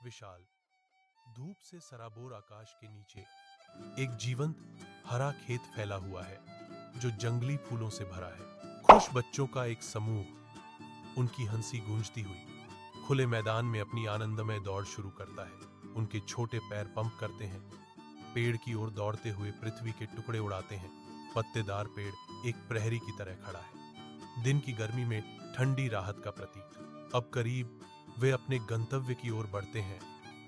विशाल धूप से सराबोर आकाश के नीचे एक जीवंत हरा खेत फैला हुआ है जो जंगली फूलों से भरा है। खुश बच्चों का एक समूह उनकी हंसी गूंजती हुई खुले मैदान में अपनी आनंदमय दौड़ शुरू करता है। उनके छोटे पैर पंप करते हैं, पेड़ की ओर दौड़ते हुए पृथ्वी के टुकड़े उड़ाते हैं। पत्तेदार पेड़ एक प्रहरी की तरह खड़ा है, दिन की गर्मी में ठंडी राहत का प्रतीक। अब करीब वे अपने गंतव्य की ओर बढ़ते हैं।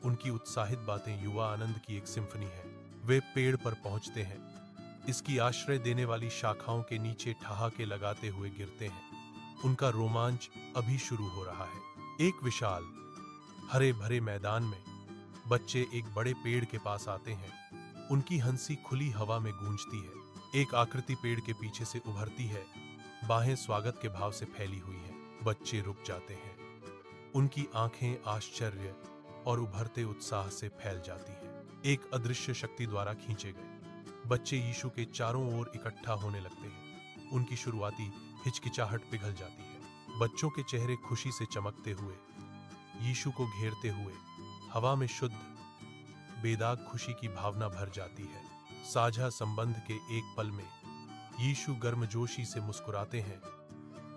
उनकी उत्साहित बातें युवा आनंद की एक सिम्फनी है। वे पेड़ पर पहुंचते हैं, इसकी आश्रय देने वाली शाखाओं के नीचे ठहाके लगाते हुए गिरते हैं। उनका रोमांच अभी शुरू हो रहा है। एक विशाल हरे भरे मैदान में बच्चे एक बड़े पेड़ के पास आते हैं। उनकी हंसी खुली हवा में गूंजती है। एक आकृति पेड़ के पीछे से उभरती है, बाहें स्वागत के भाव से फैली हुई हैं। बच्चे रुक जाते हैं, उनकी आंखें आश्चर्य और उभरते उत्साह से फैल जाती हैं। एक अदृश्य शक्ति द्वारा खींचे गए बच्चे यीशु के चारों ओर इकट्ठा होने लगते हैं। उनकी शुरुआती हिचकिचाहट पिघल जाती है। बच्चों के चेहरे खुशी से चमकते हुए यीशु को घेरते हुए हवा में शुद्ध बेदाग खुशी की भावना भर जाती है। साझा संबंध के एक पल में यीशु गर्मजोशी से मुस्कुराते हैं।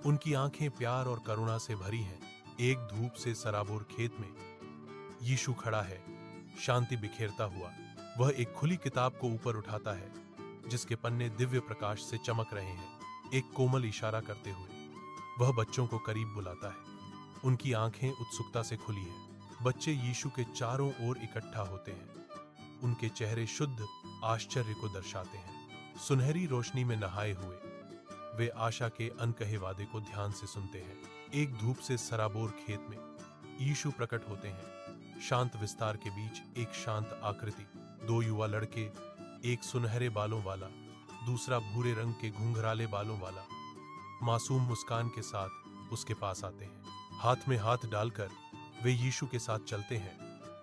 उनकी आंखें प्यार और करुणा से भरी हैं। एक धूप से सराबोर खेत में यीशु खड़ा है, शांति बिखेरता हुआ। वह एक खुली किताब को ऊपर उठाता है जिसके पन्ने दिव्य प्रकाश से चमक रहे हैं। एक कोमल इशारा करते हुए वह बच्चों को करीब बुलाता है। उनकी आंखें उत्सुकता से खुली हैं। बच्चे यीशु के चारों ओर इकट्ठा होते हैं। उनके चेहरे शुद्ध आश्चर्य को दर्शाते हैं। सुनहरी रोशनी में नहाए हुए वे आशा के अनकहे वादे को ध्यान से सुनते हैं। एक धूप से सराबोर खेत में यीशु प्रकट होते हैं। शांत विस्तार के बीच एक शांत आकृति, दो युवा लड़के, एक सुनहरे बालों वाला, दूसरा भूरे रंग के घुंघराले बालों वाला, मासूम मुस्कान के साथ उसके पास आते हैं। हाथ में हाथ डालकर वे यीशु के साथ चलते हैं।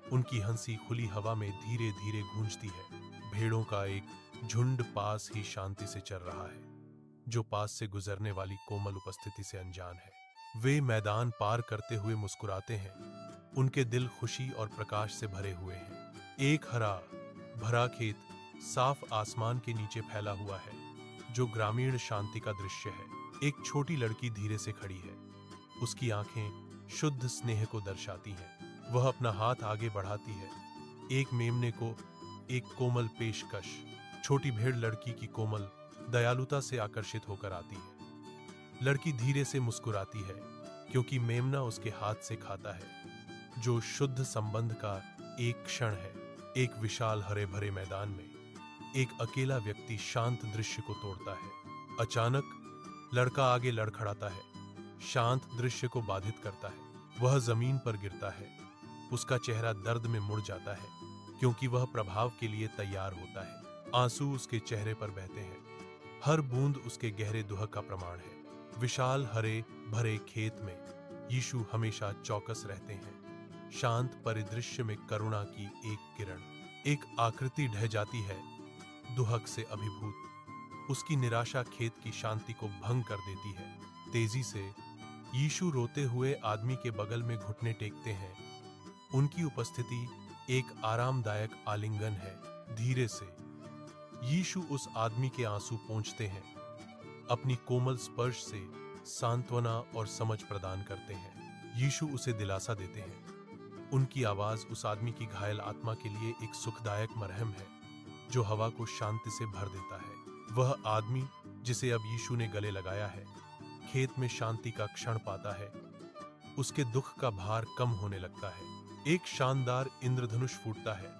उनकी हंसी खुली हवा में धीरे धीरे गूंजती है। भेड़ों का एक झुंड पास ही शांति से चल रहा है, जो पास से गुजरने वाली कोमल उपस्थिति से अनजान है। वे मैदान पार करते हुए मुस्कुराते हैं। उनके दिल खुशी और प्रकाश से भरे हुए हैं। एक हरा भरा खेत साफ आसमान के नीचे फैला हुआ है, जो ग्रामीण शांति का दृश्य है। एक छोटी लड़की धीरे से खड़ी है। उसकी आंखें शुद्ध स्नेह को दर्शाती हैं। वह अपना हाथ आगे बढ़ाती है, एक मेमने को एक कोमल पेशकश। छोटी भेड़ लड़की की कोमल दयालुता से आकर्षित होकर आती है। लड़की धीरे से मुस्कुराती है क्योंकि मेमना उसके हाथ से खाता है, जो शुद्ध संबंध का एक क्षण है। एक विशाल हरे भरे मैदान में एक अकेला व्यक्ति शांत दृश्य को तोड़ता है। अचानक लड़का आगे लड़खड़ाता है, शांत दृश्य को बाधित करता है। वह जमीन पर गिरता है। उसका चेहरा दर्द में मुड़ जाता है क्योंकि वह प्रभाव के लिए तैयार होता है। आंसू उसके चेहरे पर बहते हैं। हर बूंद उसके गहरे दुख का प्रमाण है। विशाल हरे भरे खेत में यीशु हमेशा चौकस रहते हैं। शांत परिदृश्य में करुणा की एक किरण। एक आकृति ढह जाती है, दुहक से अभिभूत। उसकी निराशा खेत की शांति को भंग कर देती है। तेजी से यीशु रोते हुए आदमी के बगल में घुटने टेकते हैं। उनकी उपस्थिति एक आरामदायक आलिंगन है। धीरे से यीशु उस आदमी के आंसू पोंछते हैं, अपनी कोमल स्पर्श से सांत्वना और समझ प्रदान करते हैं। यीशु उसे दिलासा देते हैं। उनकी आवाज उस आदमी की घायल आत्मा के लिए एक सुखदायक मरहम है, जो हवा को शांति से भर देता है। वह आदमी जिसे अब यीशु ने गले लगाया है, खेत में शांति का क्षण पाता है। उसके दुख का भार कम होने लगता है। एक शानदार इंद्रधनुष फूटता है,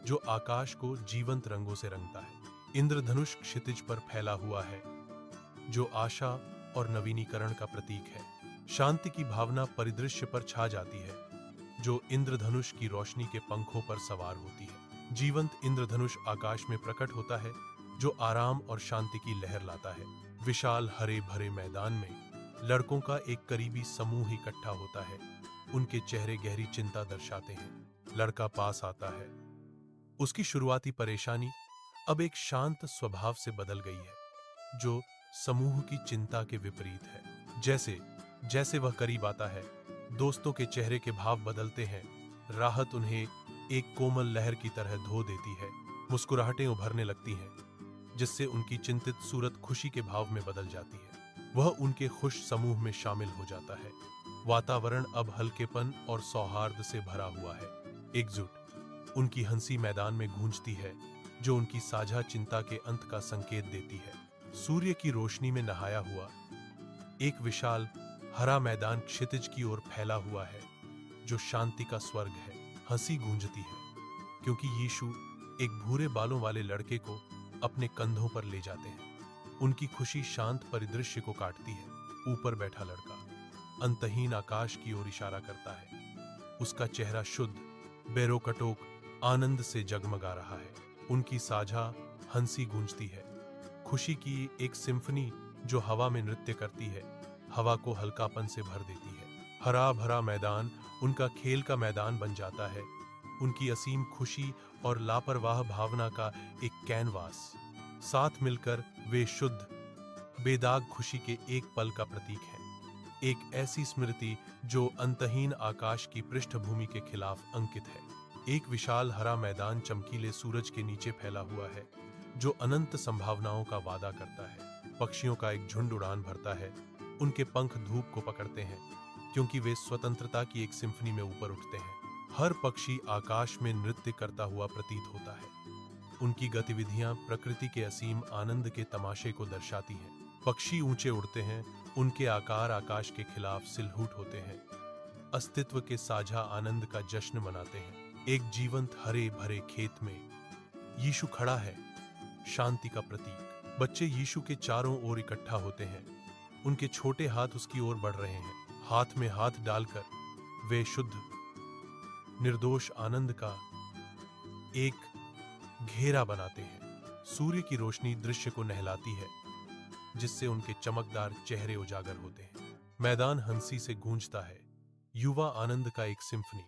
जो आकाश को जीवंत रंगों से रंगता है। इंद्रधनुष क्षितिज पर फैला हुआ है, जो आशा और नवीनीकरण का प्रतीक है। शांति की भावना परिदृश्य पर छा जाती है, जो इंद्रधनुष की रोशनी के पंखों पर सवार होती है। जीवंत इंद्रधनुष आकाश में प्रकट होता है, जो आराम और शांति की लहर लाता है। विशाल हरे भरे मैदान में लड़कों का एक करीबी समूह इकट्ठा होता है। उनके चेहरे गहरी चिंता दर्शाते हैं। लड़का पास आता है। उसकी शुरुआती परेशानी अब एक शांत स्वभाव से बदल गई है, जो समूह की चिंता के विपरीत है। जैसे जैसे वह करीब आता है, दोस्तों के चेहरे के भाव बदलते हैं। राहत उन्हें एक कोमल लहर की तरह धो देती है। मुस्कुराहटें उभरने लगती हैं, जिससे उनकी चिंतित सूरत खुशी के भाव में बदल जाती है। वह उनके खुश समूह में शामिल हो जाता है। वातावरण अब हल्केपन और सौहार्द से भरा हुआ है। एकजुट उनकी हंसी मैदान में गूंजती है, जो उनकी साझा चिंता के अंत का संकेत देती है। सूर्य की रोशनी में नहाया हुआ एक विशाल हरा मैदान क्षितिज की ओर फैला हुआ है, जो शांति का स्वर्ग है। हंसी गूंजती है, क्योंकि यीशु एक भूरे बालों वाले लड़के को अपने कंधों पर ले जाते हैं। उनकी खुशी शांत परिदृश्य को काटती है। ऊपर बैठा लड़का अंतहीन आकाश की ओर इशारा करता है। उसका चेहरा शुद्ध, बेरोकटोक आनंद से जगमगा रहा है। उनकी साझा हंसी गूंजती है, खुशी की एक सिम्फनी जो हवा में नृत्य करती है, हवा को हल्कापन से भर देती है। हरा भरा मैदान उनका खेल का मैदान बन जाता है, उनकी असीम खुशी और लापरवाह भावना का एक कैनवास। साथ मिलकर वे शुद्ध, बेदाग खुशी के एक पल का प्रतीक हैं। एक ऐसी स्मृति जो अंतहीन आकाश की पृष्ठभूमि के खिलाफ अंकित है। एक विशाल हरा मैदान चमकीले सूरज के नीचे फैला हुआ है, जो अनंत संभावनाओं का वादा करता है। पक्षियों का एक झुंड उड़ान भरता है। उनके पंख धूप को पकड़ते हैं, क्योंकि वे स्वतंत्रता की एक सिम्फनी में ऊपर उठते हैं। हर पक्षी आकाश में नृत्य करता हुआ प्रतीत होता है। उनकी गतिविधियां प्रकृति के असीम आनंद के तमाशे को दर्शाती हैं। पक्षी ऊंचे उड़ते हैं, उनके आकार आकाश के खिलाफ सिलहूट होते हैं, अस्तित्व के साझा आनंद का जश्न मनाते हैं। एक जीवंत हरे भरे खेत में यीशु खड़ा है, शांति का प्रतीक। बच्चे यीशु के चारों ओर इकट्ठा होते हैं। उनके छोटे हाथ उसकी ओर बढ़ रहे हैं। हाथ में हाथ डालकर वे शुद्ध, निर्दोष आनंद का एक घेरा बनाते हैं। सूर्य की रोशनी दृश्य को नहलाती है, जिससे उनके चमकदार चेहरे उजागर होते हैं। मैदान हंसी से गूंजता है, युवा आनंद का एक सिम्फनी।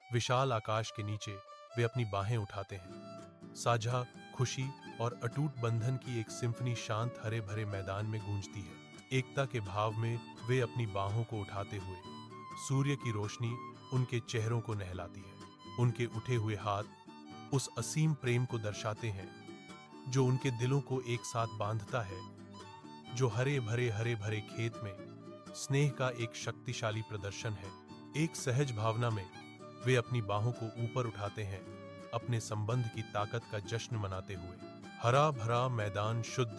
विशाल आकाश के नीचे वे अपनी बाहें उठाते हैं। साझा खुशी और अटूट बंधन की एक सिम्फनी शांत हरे भरे मैदान में गूंजती है। एकता के भाव में वे अपनी बाहों को उठाते हुए सूर्य की रोशनी उनके चेहरों को नहलाती है। उनके उठे हुए हाथ उस असीम प्रेम को दर्शाते हैं, जो उनके दिलों को एक साथ बांधता है, जो हरे भरे खेत में स्नेह का एक शक्तिशाली प्रदर्शन है। एक सहज भावना में वे अपनी बाहों को ऊपर उठाते हैं, अपने संबंध की ताकत का जश्न मनाते हुए। हरा भरा मैदान शुद्ध,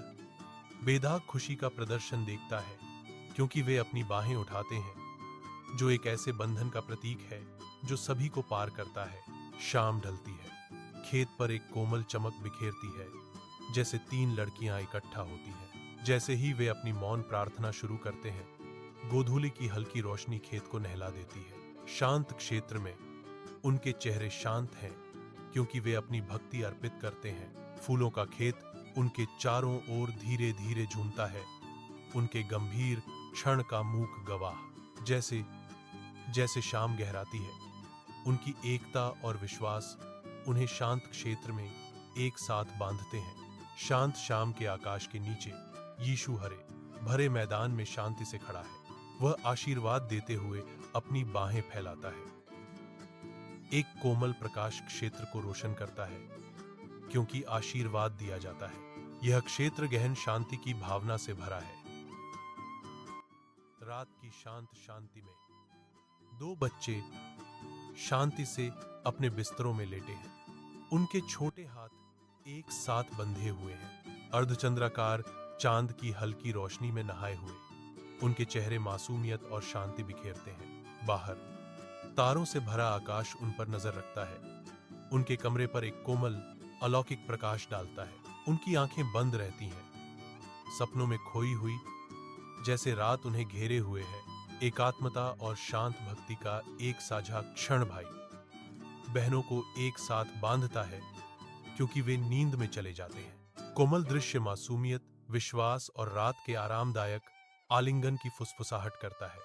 बेदाग खुशी का प्रदर्शन देखता है, क्योंकि वे अपनी बाहें उठाते हैं, जो एक ऐसे बंधन का प्रतीक है जो सभी को पार करता है। शाम ढलती है, खेत पर एक कोमल चमक बिखेरती है, जैसे 3 लड़कियां इकट्ठा होती हैं। जैसे ही वे अपनी मौन प्रार्थना शुरू करते हैं, गोधूली की हल्की रोशनी खेत को नहला देती है। शांत क्षेत्र में उनके चेहरे शांत हैं, क्योंकि वे अपनी भक्ति अर्पित करते हैं। फूलों का खेत उनके चारों ओर धीरे धीरे झूमता है, उनके गंभीर क्षण का मूक गवाह। जैसे जैसे शाम गहराती है, उनकी एकता और विश्वास उन्हें शांत क्षेत्र में एक साथ बांधते हैं। शांत शाम के आकाश के नीचे यीशु हरे भरे मैदान में शांति से खड़ा है। वह आशीर्वाद देते हुए अपनी बाहें फैलाता है। एक कोमल प्रकाश क्षेत्र को रोशन करता है, क्योंकि आशीर्वाद दिया जाता है। यह क्षेत्र गहन शांति की भावना से भरा है। रात की शांत शांति में 2 बच्चे शांति से अपने बिस्तरों में लेटे हैं। उनके छोटे हाथ एक साथ बंधे हुए हैं, अर्धचंद्राकार चांद की हल्की रोशनी में नहाए हुए। उनके चेहरे मासूमियत और शांति बिखेरते हैं। बाहर तारों से भरा आकाश उन पर नजर रखता है। उनके कमरे पर एक कोमल अलौकिक प्रकाश डालता है। उनकी आंखें बंद रहती हैं, सपनों में खोई हुई, जैसे रात उन्हें घेरे हुए है। एकात्मता और शांत भक्ति का एक साझा क्षण भाई बहनों को एक साथ बांधता है, क्योंकि वे नींद में चले जाते हैं। कोमल दृश्य मासूमियत, विश्वास और रात के आरामदायक आलिंगन की फुसफुसाहट करता है।